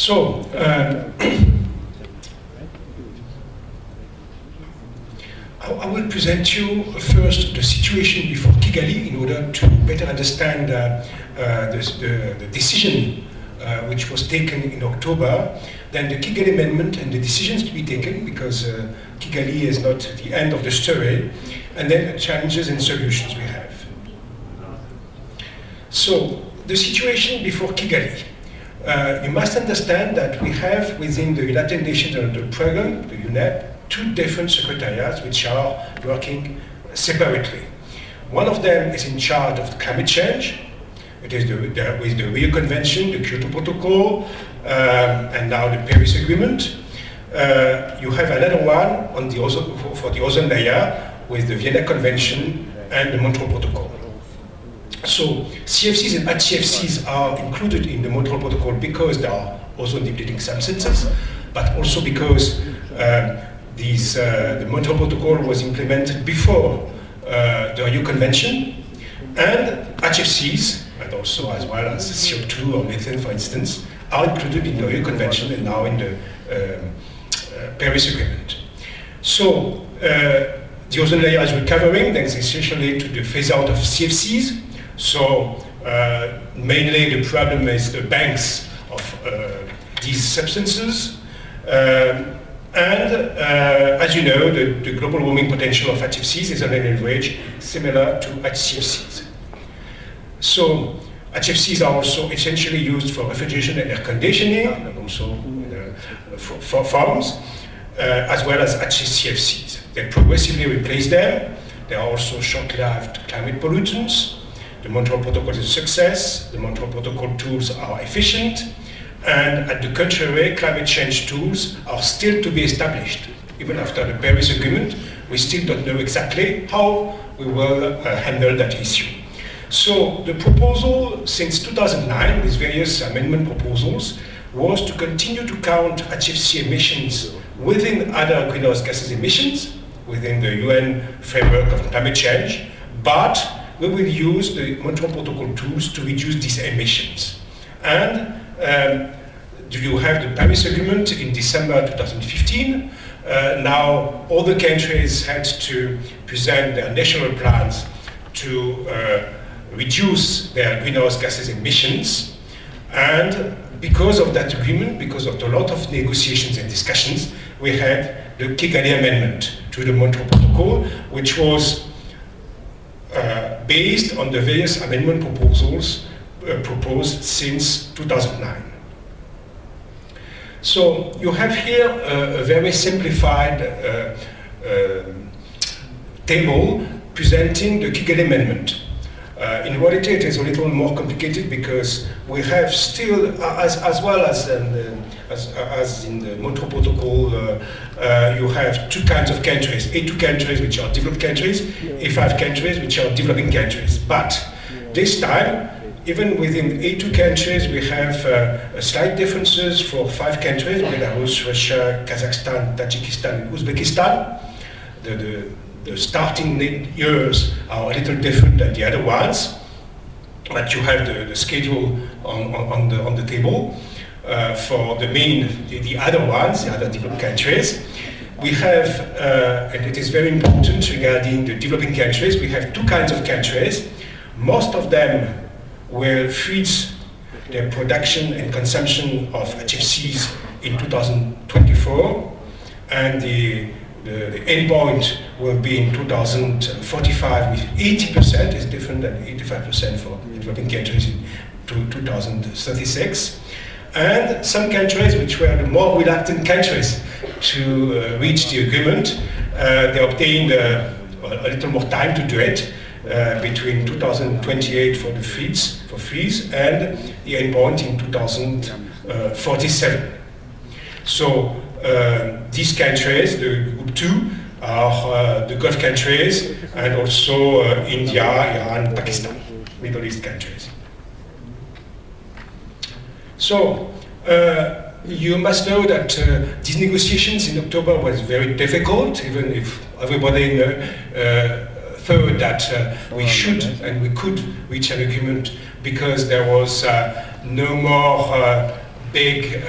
So, I will present you first the situation before Kigali in order to better understand the decision which was taken in October, then the Kigali Amendment and the decisions to be taken, because Kigali is not the end of the story, and then the challenges and solutions we have. So, the situation before Kigali. You must understand that we have within the United Nations program, the UNEP, two different secretariats which are working separately. One of them is in charge of climate change. It is with the Rio Convention, the Kyoto Protocol, and now the Paris Agreement. You have another one on the for the ozone layer with the Vienna Convention and the Montreal Protocol. So CFCs and HCFCs are included in the Montreal Protocol because they are ozone depleting substances, but also because the Montreal Protocol was implemented before the Rio Convention, and HFCs, and also as well as CO2 or methane, for instance, are included in the Rio Convention and now in the Paris Agreement. So the ozone layer is recovering thanks essentially to the phase out of CFCs. So mainly the problem is the banks of these substances. As you know, the global warming potential of HFCs is on an average similar to HCFCs. So HFCs are also essentially used for refrigeration and air conditioning, and also for farms, as well as HCFCs. They progressively replace them. They are also short-lived climate pollutants. The Montreal Protocol is a success. The Montreal Protocol tools are efficient. And at the contrary, climate change tools are still to be established. Even after the Paris Agreement, we still don't know exactly how we will handle that issue. So the proposal since 2009, with various amendment proposals, was to continue to count HFC emissions within other greenhouse gases emissions, within the UN framework of climate change, but we will use the Montreal Protocol tools to reduce these emissions. And you have the Paris Agreement in December 2015. Now all the countries had to present their national plans to reduce their greenhouse gases emissions. And because of that agreement, because of a lot of negotiations and discussions, we had the Kigali Amendment to the Montreal Protocol, which was based on the various amendment proposals proposed since 2009. So you have here a very simplified table presenting the Kigali Amendment. In reality, it is a little more complicated because we have still, as well as in the Montreal Protocol, you have two kinds of countries: A2 countries, which are developed countries, A5 countries, which are developing countries. But this time, even within A2 countries, we have slight differences for 5 countries: Belarus, Russia, Kazakhstan, Tajikistan, and Uzbekistan. The starting years are a little different than the other ones, but you have the schedule on the table for the other ones, the other developed countries. We have, and it is very important regarding the developing countries, we have 2 kinds of countries. Most of them will freeze their production and consumption of HFCs in 2024, and the end point will be in 2045 with 80%, is different than 85% for developing countries in 2036. And some countries, which were the more reluctant countries to reach the agreement, they obtained a little more time to do it, between 2028 for the freeze and the end point in 2047. So these countries, the Group 2, are the Gulf countries and also India, Iran, Pakistan, Middle East countries. So you must know that these negotiations in October was very difficult, even if everybody thought that we should and we could reach an agreement because there was no more big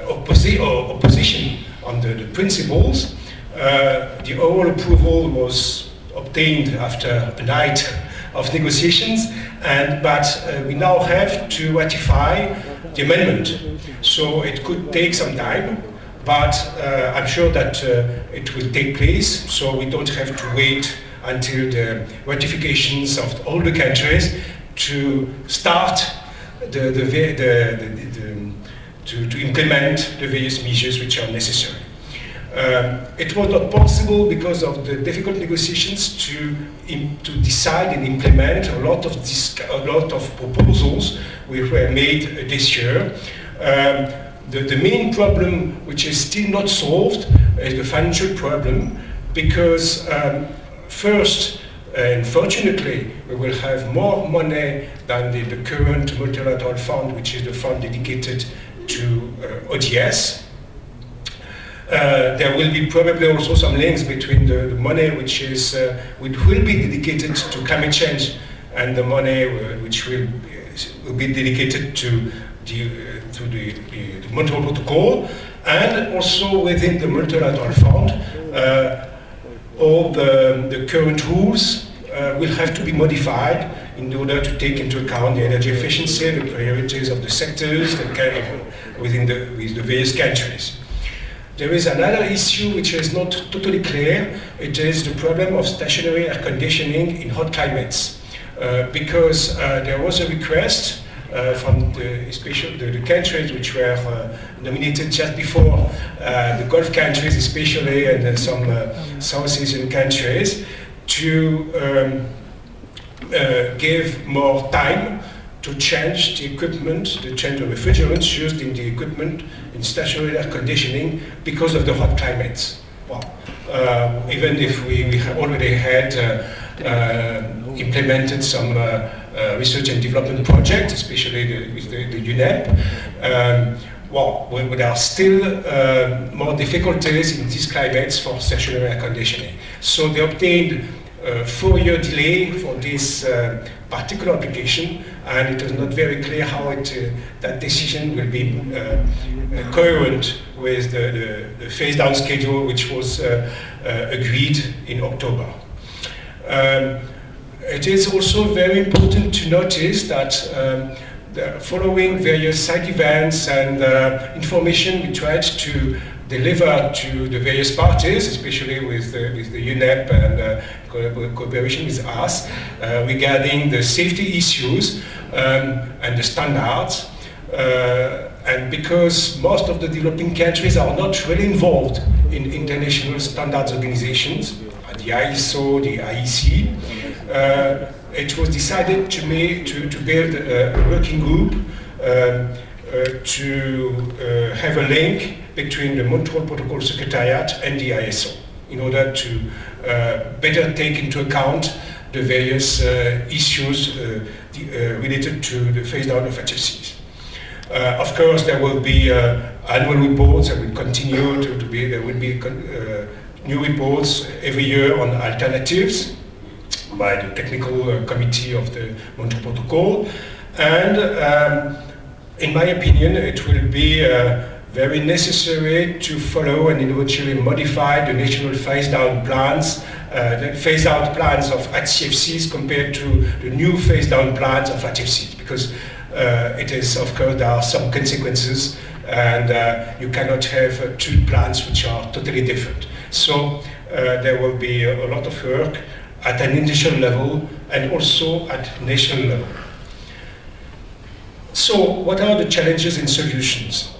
opposition on the principles. The overall approval was obtained after a night of negotiations, but we now have to ratify the amendment. So it could take some time, but I'm sure that it will take place, so we don't have to wait until the ratifications of all the countries to start to implement the various measures which are necessary. It was not possible because of the difficult negotiations to decide and implement a lot of proposals which were made this year. The main problem, which is still not solved, is the financial problem, because first, unfortunately, we will have more money than the current multilateral fund, which is the fund dedicated to ODS. There will be probably also some links between the money which will be dedicated to climate change and the money which will be dedicated to the Montreal Protocol, and also within the multilateral fund, all the current rules will have to be modified in order to take into account the energy efficiency, the priorities of the sectors within the various countries. There is another issue which is not totally clear. It is the problem of stationary air conditioning in hot climates, because there was a request from especially the countries which were nominated just before, the Gulf countries especially, and some South Asian countries, to give more time to change the equipment, to change the refrigerants used in the equipment in stationary air conditioning because of the hot climates. Well, even if we have already had implemented some research and development projects, especially with the UNEP, well, there are still more difficulties in these climates for stationary air conditioning. So they obtained a 4-year delay for this particular application, and it is not very clear how that decision will be coherent with the phase-down schedule which was agreed in October. It is also very important to notice that following various side events and information we tried to deliver to the various parties, especially with the UNEP and cooperation with us, regarding the safety issues and the standards. And because most of the developing countries are not really involved in international standards organizations, the ISO, the IEC, it was decided to build a working group to have a link between the Montreal Protocol Secretariat and the ISO in order to better take into account the various issues related to the phase down of HFCs. Of course, there will be annual reports that will continue to be, there will be new reports every year on alternatives by the technical committee of the Montreal Protocol. And in my opinion, it will be very necessary to follow and eventually modify the national phase-down plans, the phase-out plans of HCFCs compared to the new phase-down plans of HFCs, because it is, of course, there are some consequences, and you cannot have two plans which are totally different. So there will be a lot of work at an international level and also at national level. So what are the challenges and solutions?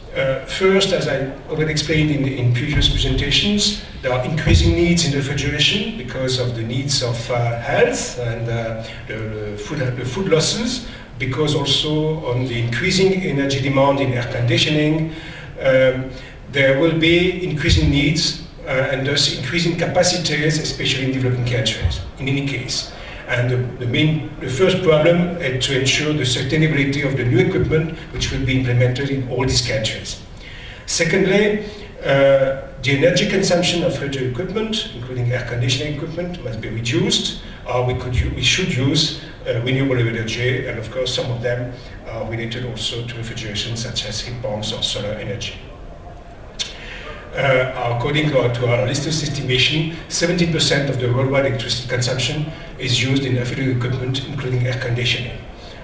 First, as I already explained in previous presentations, there are increasing needs in refrigeration because of the needs of health and the food losses, because also on the increasing energy demand in air conditioning, there will be increasing needs and thus increasing capacities, especially in developing countries, in any case. And the first problem is to ensure the sustainability of the new equipment which will be implemented in all these countries. Secondly, The energy consumption of radio equipment, including air conditioning equipment, must be reduced, or we should use renewable energy, and of course some of them are related also to refrigeration, such as heat pumps or solar energy. According to our latest estimation, 17% of the worldwide electricity consumption is used in refrigerated equipment, including air conditioning.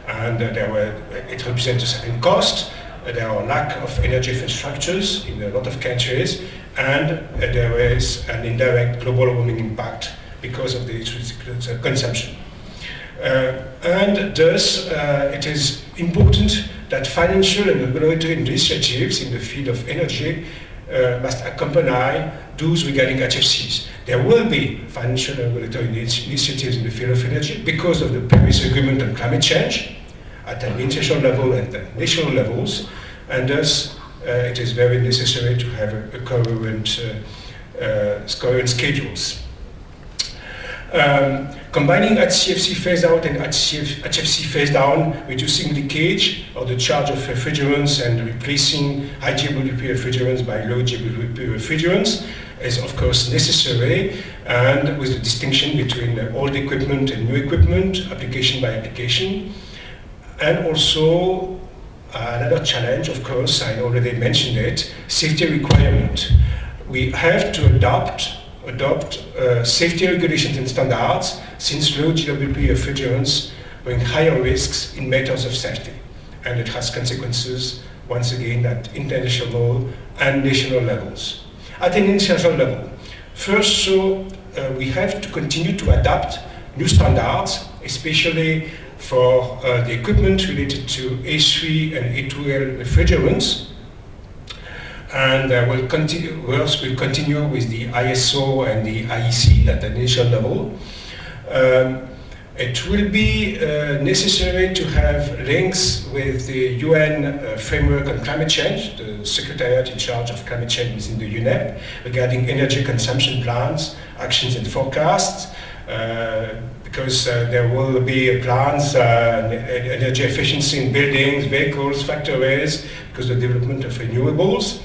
And it represents a certain cost. There are lack of energy infrastructures in a lot of countries, and there is an indirect global warming impact because of the electricity consumption. And thus, it is important that financial and regulatory initiatives in the field of energy must accompany those regarding HFCs. There will be financial and regulatory initiatives in the field of energy because of the Paris Agreement on climate change at an international level and at national levels, and thus it is very necessary to have a coherent schedules. Combining HCFC phase out and HFC phase down, reducing leakage of the charge of refrigerants and replacing high GWP refrigerants by low GWP refrigerants is of course necessary, and with the distinction between old equipment and new equipment, application by application. And also another challenge, of course, I already mentioned it, safety requirement. We have to adopt safety regulations and standards, since low GWP refrigerants bring higher risks in matters of safety. And it has consequences, once again, at international and national levels. At an international level, first, we have to continue to adapt new standards, especially for the equipment related to A3 and A2L refrigerants. And we'll continue with the ISO and the IEC at the national level. It will be necessary to have links with the UN framework on climate change, the Secretariat in charge of climate change within the UNEP, regarding energy consumption plans, actions and forecasts, because there will be plans, energy efficiency in buildings, vehicles, factories, because of the development of renewables.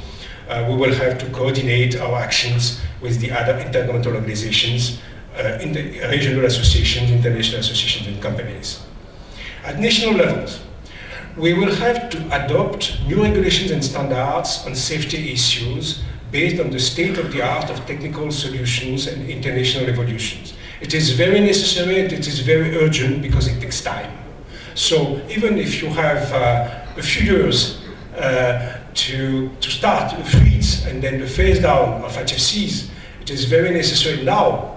We will have to coordinate our actions with the other intergovernmental organizations, in the regional associations, international associations, and companies. At national levels, we will have to adopt new regulations and standards on safety issues based on the state-of-the-art of technical solutions and international evolutions. It is very necessary and it is very urgent because it takes time. So even if you have a few years to start the fleets and then the phase down of HFCs, it is very necessary now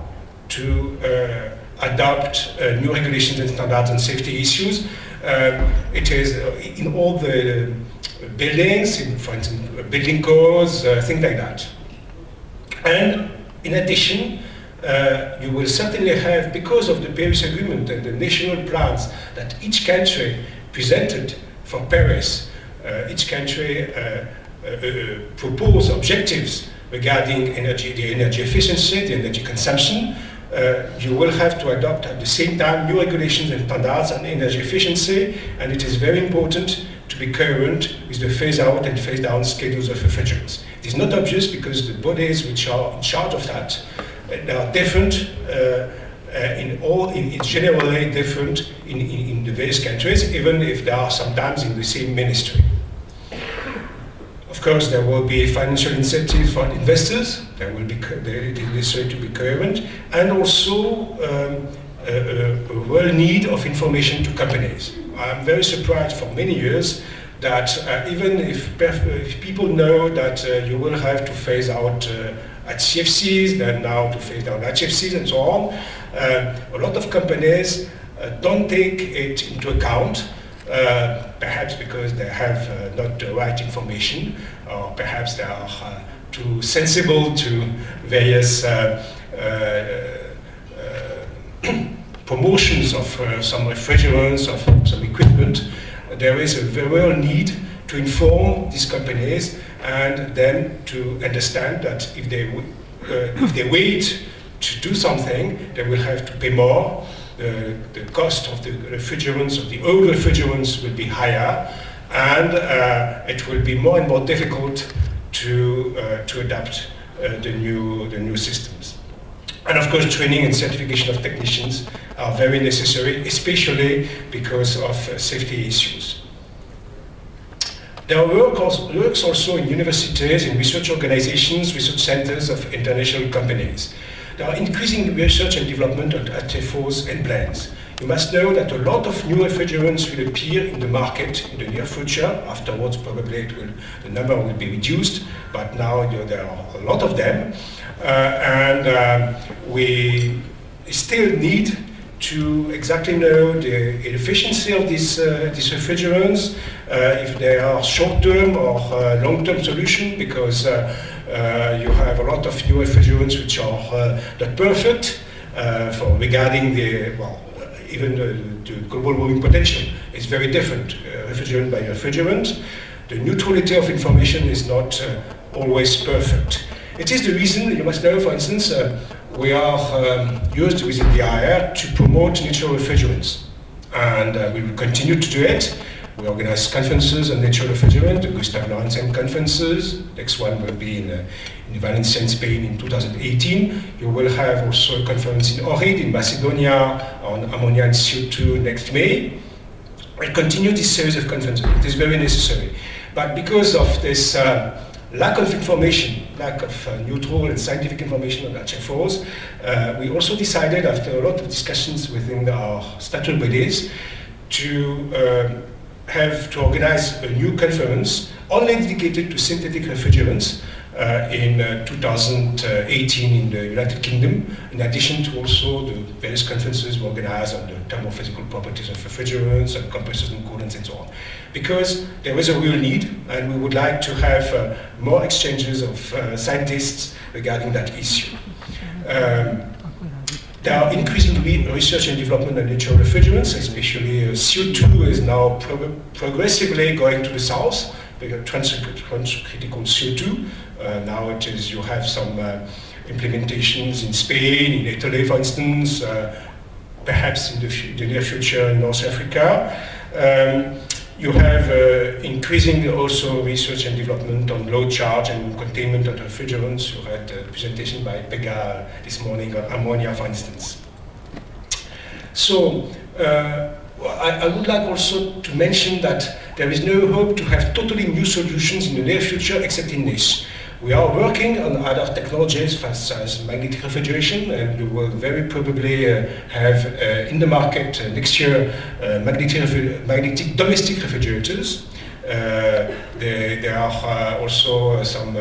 to adopt new regulations and standards on safety issues. It is in all the buildings, for instance, building codes, things like that. And in addition, you will certainly have, because of the Paris Agreement and the national plans that each country presented for Paris, each country propose objectives regarding the energy efficiency, the energy consumption. You will have to adopt at the same time new regulations and standards on energy efficiency, and it is very important to be current with the phase out and phase down schedules of refrigerants. It is not obvious because the bodies which are in charge of that, they are different it's generally different in the various countries, even if they are sometimes in the same ministry. Of course, there will be financial incentives for investors. It is necessary to be current, and also a real need of information to companies. I'm very surprised for many years that even if people know that you will have to phase out HCFCs, then now to phase down HFCs and so on, a lot of companies don't take it into account. Perhaps because they have not the right information, or perhaps they are too sensible to various promotions of some refrigerants, of some equipment. There is a real need to inform these companies and then to understand that if they wait to do something, they will have to pay more. The cost of the refrigerants, of the old refrigerants, will be higher, and it will be more and more difficult to adapt the new systems. And of course, training and certification of technicians are very necessary, especially because of safety issues. There are works also in universities, in research organizations, research centers of international companies. There are increasing research and development on HFOs and blends. You must know that a lot of new refrigerants will appear in the market in the near future. Afterwards, probably the number will be reduced, but now there are a lot of them. We still need to exactly know the efficiency of these refrigerants, if they are short-term or long-term solution, because you have a lot of new refrigerants which are not perfect regarding even the global warming potential is very different, refrigerant by refrigerant. The neutrality of information is not always perfect. It is the reason, you must know, for instance, we are used within the IR to promote neutral refrigerants. And we will continue to do it. We organize conferences on natural refrigerant, the Gustav Lorenzen conferences. Next one will be in Valencia, in Spain in 2018. You will have also a conference in Ohrid in Macedonia on ammonia and CO2 next May. We'll continue this series of conferences. It is very necessary. But because of this lack of information, lack of neutral and scientific information on HFOs, we also decided, after a lot of discussions within our statutory bodies, to organize a new conference only dedicated to synthetic refrigerants in 2018 in the United Kingdom, in addition to also the various conferences we organize on the thermophysical properties of refrigerants and compressors and coolants and so on. Because there is a real need, and we would like to have more exchanges of scientists regarding that issue. There are increasing research and development on natural refrigerants, especially CO2 is now progressively going to the south, because transcritical CO2. Now it is, you have some implementations in Spain, in Italy, for instance, perhaps in the near future in North Africa. You have increasing also research and development on low charge and containment of refrigerants. You had a presentation by Pega this morning on ammonia, for instance. So I would like also to mention that there is no hope to have totally new solutions in the near future except in this. We are working on other technologies such as magnetic refrigeration, and we will very probably have in the market next year magnetic domestic refrigerators. There are also some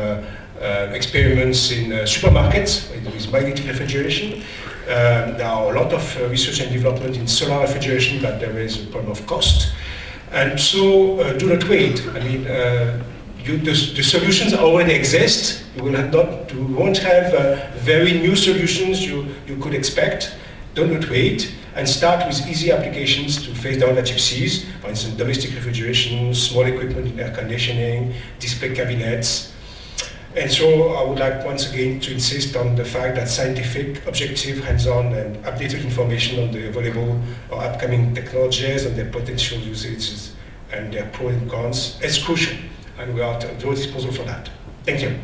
experiments in supermarkets with magnetic refrigeration. There are a lot of research and development in solar refrigeration, but there is a problem of cost. And so do not wait. I mean, the solutions already exist. You won't have very new solutions you could expect. Do not wait, and start with easy applications to phase down HFCs. For instance, domestic refrigeration, small equipment in air conditioning, display cabinets. And so I would like once again to insist on the fact that scientific, objective, hands-on and updated information on the available or upcoming technologies and their potential usages and their pros and cons is crucial. And we are at your disposal for that. Thank you.